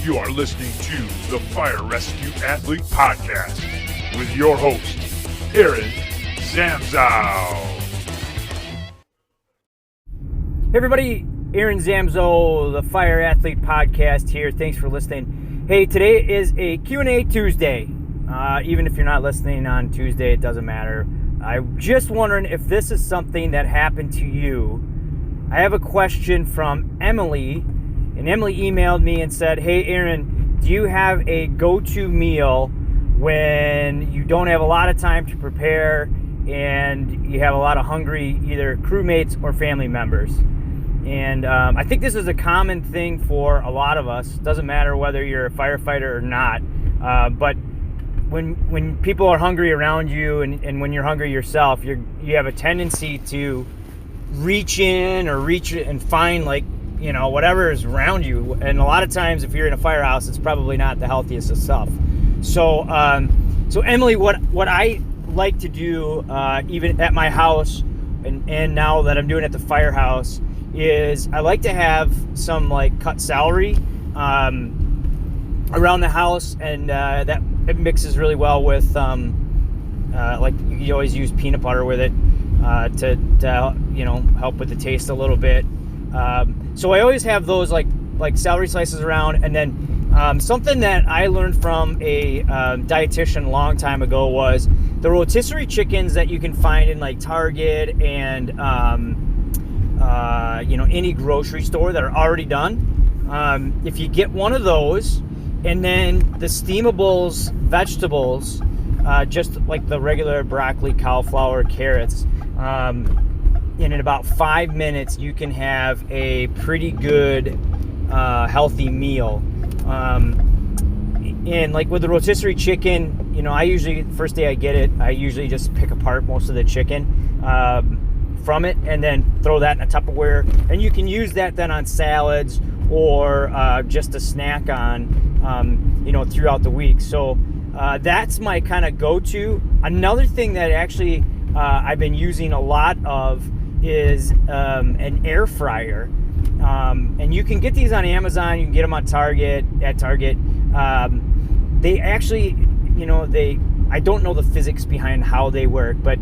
You are listening to the Fire Rescue Athlete Podcast with your host, Aaron Zamzow. Hey everybody, Aaron Zamzow, the Fire Athlete Podcast here. Thanks for listening. Hey, today is a Q&A Tuesday. Even if you're not listening on Tuesday, it doesn't matter. I'm just wondering if this is something that happened to you. I have a question from Emily, and Emily emailed me and said, hey Aaron, do you have a go-to meal when you don't have a lot of time to prepare and you have a lot of hungry either crewmates or family members? And I think this is a common thing for a lot of us. Doesn't matter whether you're a firefighter or not, but when people are hungry around you and when you're hungry yourself, you have a tendency to reach in and find, like, you know, whatever is around you. And a lot of times if you're in a firehouse, it's probably not the healthiest of stuff. So Emily, what I like to do even at my house and now that I'm doing at the firehouse is I like to have some like cut celery around the house, and that it mixes really well with like you always use peanut butter with it to you know, help with the taste a little bit. So I always have those like celery slices around, and then something that I learned from a dietitian a long time ago was the rotisserie chickens that you can find in like Target and you know, any grocery store that are already done. If you get one of those, and then the steamables vegetables, just like the regular broccoli, cauliflower, carrots, and in about 5 minutes you can have a pretty good healthy meal. And like with the rotisserie chicken, you know, I usually, first day I get it, I usually just pick apart most of the chicken from it and then throw that in a Tupperware, and you can use that then on salads or just a snack on, you know, throughout the week. So that's my kind of go-to. Another thing that actually I've been using a lot of is an air fryer. And you can get these on Amazon, you can get them on Target, at Target. They actually, you know, I don't know the physics behind how they work, but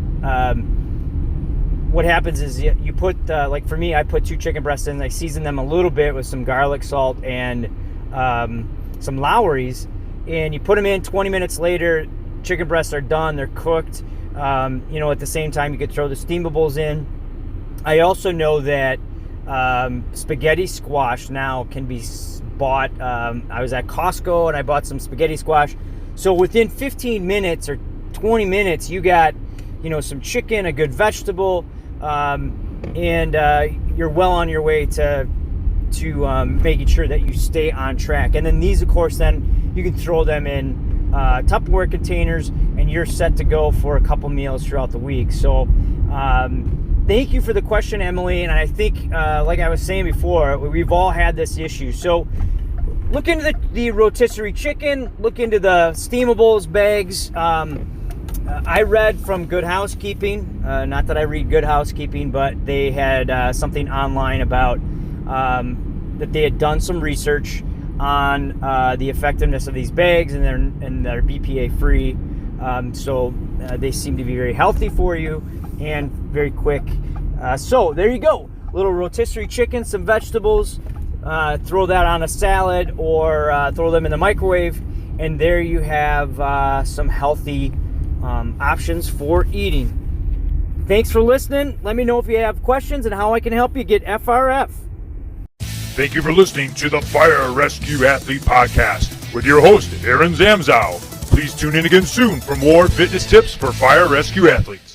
what happens is you put, like for me, I put 2 chicken breasts in, I season them a little bit with some garlic, salt, and some Lowry's, and you put them in. 20 minutes later, chicken breasts are done, they're cooked. You know, at the same time, you could throw the steamables in. I also know that spaghetti squash now can be bought. I was at Costco and I bought some spaghetti squash. So within 15 minutes or 20 minutes, you got, you know, some chicken, a good vegetable, and you're well on your way to making sure that you stay on track. And then these, of course, then you can throw them in Tupperware containers, and you're set to go for a couple meals throughout the week. So thank you for the question, Emily. And I think, like I was saying before, we've all had this issue. So look into the rotisserie chicken, look into the steamables bags. I read from Good Housekeeping, not that I read Good Housekeeping, but they had something online about that they had done some research on the effectiveness of these bags, and they're BPA free. So they seem to be very healthy for you and very quick. So there you go, little rotisserie chicken, some vegetables, throw that on a salad or throw them in the microwave, and there you have some healthy options for eating. Thanks for listening. Let me know if you have questions and how I can help you get FRF. Thank you for listening to the Fire Rescue Athlete Podcast with your host, Aaron Zamzow. Please tune in again soon for more fitness tips for fire rescue athletes.